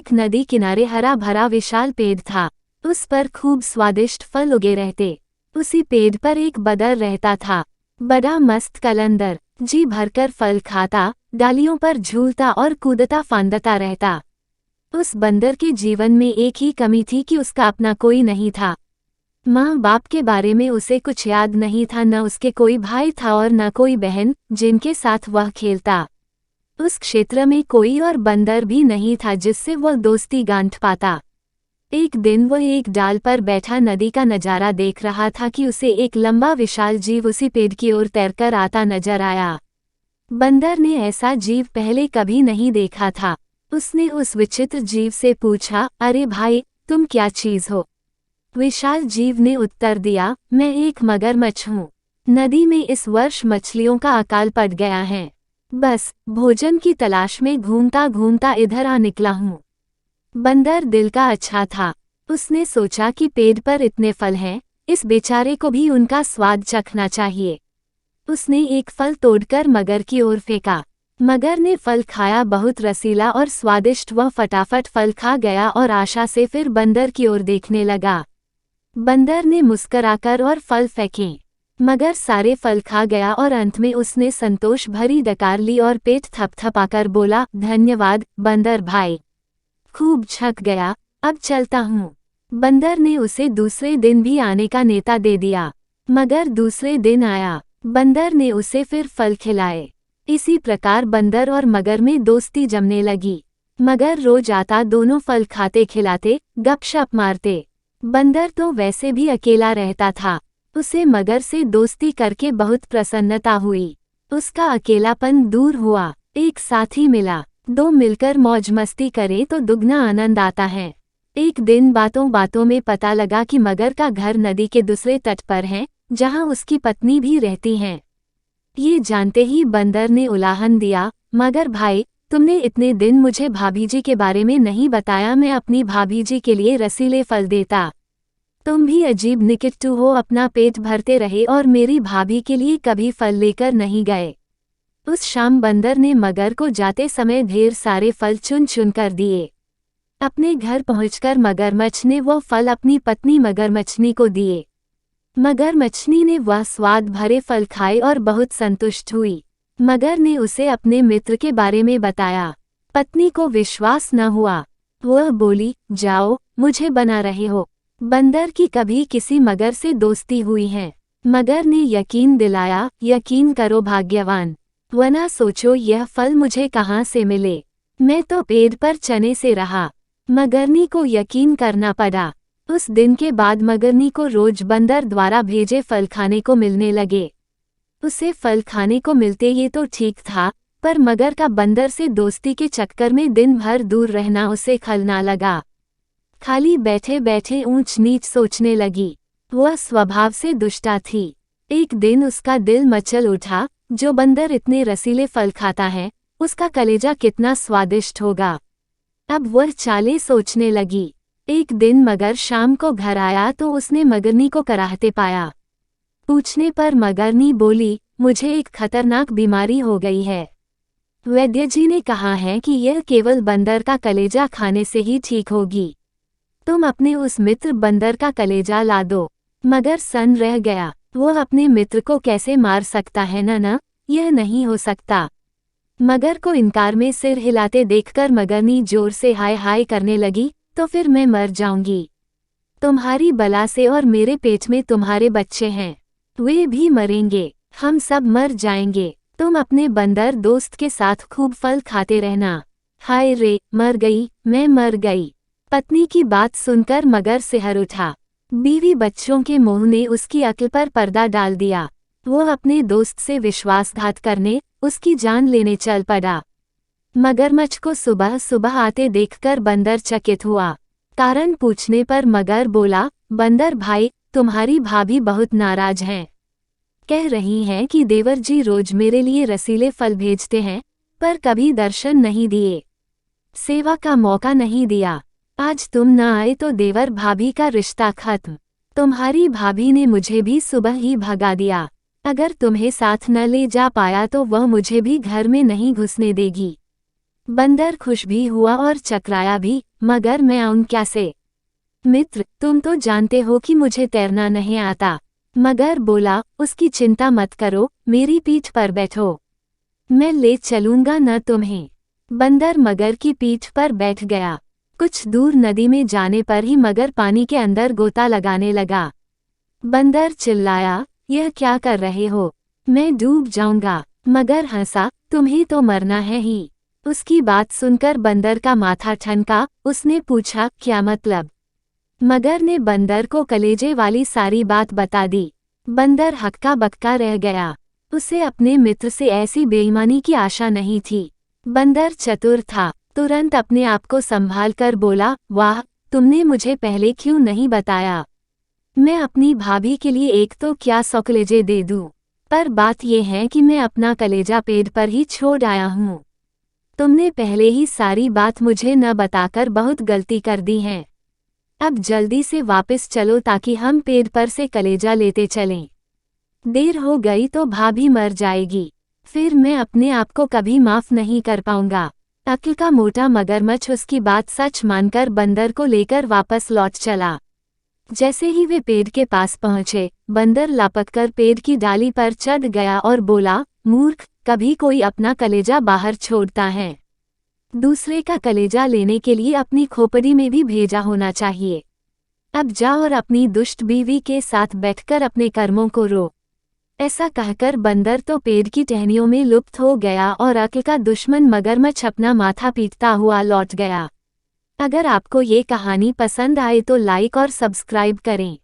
एक नदी किनारे हरा भरा विशाल पेड़ था। उस पर खूब स्वादिष्ट फल उगे रहते। उसी पेड़ पर एक बंदर रहता था। बड़ा मस्त कलंदर, जी भरकर फल खाता, डालियों पर झूलता और कूदता फांदता रहता। उस बंदर के जीवन में एक ही कमी थी कि उसका अपना कोई नहीं था। माँ बाप के बारे में उसे कुछ याद नहीं था, न उसके कोई भाई था और न कोई बहन जिनके साथ वह खेलता। उस क्षेत्र में कोई और बंदर भी नहीं था जिससे वह दोस्ती गांठ पाता। एक दिन वह एक डाल पर बैठा नदी का नजारा देख रहा था कि उसे एक लंबा विशाल जीव उसी पेड़ की ओर तैरकर आता नजर आया। बंदर ने ऐसा जीव पहले कभी नहीं देखा था। उसने उस विचित्र जीव से पूछा, अरे भाई, तुम क्या चीज हो? विशाल जीव ने उत्तर दिया, मैं एक मगरमच्छ हूँ। नदी में इस वर्ष मछलियों का अकाल पड़ गया है। बस भोजन की तलाश में घूमता घूमता इधर आ निकला हूँ। बंदर दिल का अच्छा था। उसने सोचा कि पेड़ पर इतने फल हैं, इस बेचारे को भी उनका स्वाद चखना चाहिए। उसने एक फल तोड़कर मगर की ओर फेंका। मगर ने फल खाया, बहुत रसीला और स्वादिष्ट। वह फटाफट फल खा गया और आशा से फिर बंदर की ओर देखने लगा। बंदर ने मुस्कराकर और फल फेंके। मगर सारे फल खा गया और अंत में उसने संतोष भरी डकार ली और पेट थपथपाकर बोला, धन्यवाद बंदर भाई, खूब छक गया, अब चलता हूँ। बंदर ने उसे दूसरे दिन भी आने का न्योता दे दिया। मगर दूसरे दिन आया। बंदर ने उसे फिर फल खिलाए। इसी प्रकार बंदर और मगर में दोस्ती जमने लगी। मगर रोज आता, दोनों फल खाते खिलाते गपशप मारते। बंदर तो वैसे भी अकेला रहता था। उसे मगर से दोस्ती करके बहुत प्रसन्नता हुई। उसका अकेलापन दूर हुआ। एक साथी मिला। दो मिलकर मौज मस्ती करें तो दुगना आनंद आता है। एक दिन बातों बातों में पता लगा कि मगर का घर नदी के दूसरे तट पर है, जहां उसकी पत्नी भी रहती हैं। ये जानते ही बंदर ने उलाहन दिया, मगर भाई, तुमने इतने दिन मुझे भाभी जी के बारे में नहीं बताया। मैं अपनी भाभी जी के लिए रसीले फल देता। तुम भी अजीब निकट्टू हो, अपना पेट भरते रहे और मेरी भाभी के लिए कभी फल लेकर नहीं गए। उस शाम बंदर ने मगर को जाते समय ढेर सारे फल चुन चुन कर दिए। अपने घर पहुंचकर मगरमच्छ ने वो फल अपनी पत्नी मगरमच्छनी को दिए। मगरमच्छनी ने वह स्वाद भरे फल खाए और बहुत संतुष्ट हुई। मगर ने उसे अपने मित्र के बारे में बताया। पत्नी को विश्वास न हुआ। वह बोली, जाओ, मुझे बना रहे हो। बंदर की कभी किसी मगर से दोस्ती हुई है? मगर ने यकीन दिलाया, यकीन करो भाग्यवान, वरना सोचो यह फल मुझे कहाँ से मिले। मैं तो पेड़ पर चने से रहा। मगरनी को यकीन करना पड़ा। उस दिन के बाद मगरनी को रोज बंदर द्वारा भेजे फल खाने को मिलने लगे। उसे फल खाने को मिलते ये तो ठीक था, पर मगर का बंदर से दोस्ती के चक्कर में दिन भर दूर रहना उसे खलना लगा। खाली बैठे बैठे ऊंच नीच सोचने लगी। वह स्वभाव से दुष्टा थी। एक दिन उसका दिल मचल उठा, जो बंदर इतने रसीले फल खाता है, उसका कलेजा कितना स्वादिष्ट होगा। अब वह चालें सोचने लगी। एक दिन मगर शाम को घर आया तो उसने मगरनी को कराहते पाया। पूछने पर मगरनी बोली, मुझे एक खतरनाक बीमारी हो गई है। वैद्य जी ने कहा है कि यह केवल बंदर का कलेजा खाने से ही ठीक होगी। तुम अपने उस मित्र बंदर का कलेजा ला दो। मगर सन्न रह गया। वह अपने मित्र को कैसे मार सकता है? न, यह नहीं हो सकता। मगर को इनकार में सिर हिलाते देखकर मगरनी जोर से हाय हाय करने लगी, तो फिर मैं मर जाऊंगी। तुम्हारी बला से और मेरे पेट में तुम्हारे बच्चे हैं, वे भी मरेंगे, हम सब मर जाएंगे। तुम अपने बंदर दोस्त के साथ खूब फल खाते रहना। हाय रे, मर गई, मैं मर गई। पत्नी की बात सुनकर मगर सिहर उठा। बीवी बच्चों के मोह ने उसकी अक्ल पर पर्दा डाल दिया। वह अपने दोस्त से विश्वासघात करने, उसकी जान लेने चल पड़ा। मगरमच्छ को सुबह सुबह आते देखकर बंदर चकित हुआ। कारण पूछने पर मगर बोला, बंदर भाई, तुम्हारी भाभी बहुत नाराज हैं। कह रही हैं कि देवर जी रोज मेरे लिए रसीले फल भेजते हैं, पर कभी दर्शन नहीं दिए, सेवा का मौका नहीं दिया। आज तुम न आए तो देवर भाभी का रिश्ता खत्म। तुम्हारी भाभी ने मुझे भी सुबह ही भगा दिया। अगर तुम्हें साथ न ले जा पाया तो वह मुझे भी घर में नहीं घुसने देगी। बंदर खुश भी हुआ और चकराया भी, मगर मैं आऊं कैसे? मित्र, तुम तो जानते हो कि मुझे तैरना नहीं आता। मगर बोला, उसकी चिंता मत करो, मेरी पीठ पर बैठो, मैं ले चलूंगा न तुम्हें। बंदर मगर की पीठ पर बैठ गया। कुछ दूर नदी में जाने पर ही मगर पानी के अंदर गोता लगाने लगा। बंदर चिल्लाया, यह क्या कर रहे हो? मैं डूब जाऊंगा। मगर हंसा, तुम्हें तो मरना है ही। उसकी बात सुनकर बंदर का माथा ठनका। उसने पूछा, क्या मतलब? मगर ने बंदर को कलेजे वाली सारी बात बता दी। बंदर हक्का बक्का रह गया। उसे अपने मित्र से ऐसी बेईमानी की आशा नहीं थी। बंदर चतुर था, तुरंत अपने आप को संभाल कर बोला, वाह, तुमने मुझे पहले क्यों नहीं बताया? मैं अपनी भाभी के लिए एक तो क्या 100 कलेजे दे दूं, पर बात यह है कि मैं अपना कलेजा पेड़ पर ही छोड़ आया हूँ। तुमने पहले ही सारी बात मुझे न बताकर बहुत गलती कर दी है। अब जल्दी से वापस चलो ताकि हम पेड़ पर से कलेजा लेते चलें। देर हो गई तो भाभी मर जाएगी, फिर मैं अपने आप को कभी माफ नहीं कर पाऊंगा। अक्ल का मोटा मगरमच्छ उसकी बात सच मानकर बंदर को लेकर वापस लौट चला। जैसे ही वे पेड़ के पास पहुंचे, बंदर लपककर पेड़ की डाली पर चढ़ गया और बोला, मूर्ख, कभी कोई अपना कलेजा बाहर छोड़ता है? दूसरे का कलेजा लेने के लिए अपनी खोपड़ी में भी भेजा होना चाहिए। अब जा और अपनी दुष्ट बीवी के साथ बैठकर अपने कर्मों को रो। ऐसा कहकर बंदर तो पेड़ की टहनियों में लुप्त हो गया और अक्ल का दुश्मन मगरमच्छ अपना माथा पीटता हुआ लौट गया। अगर आपको ये कहानी पसंद आए तो लाइक और सब्सक्राइब करें।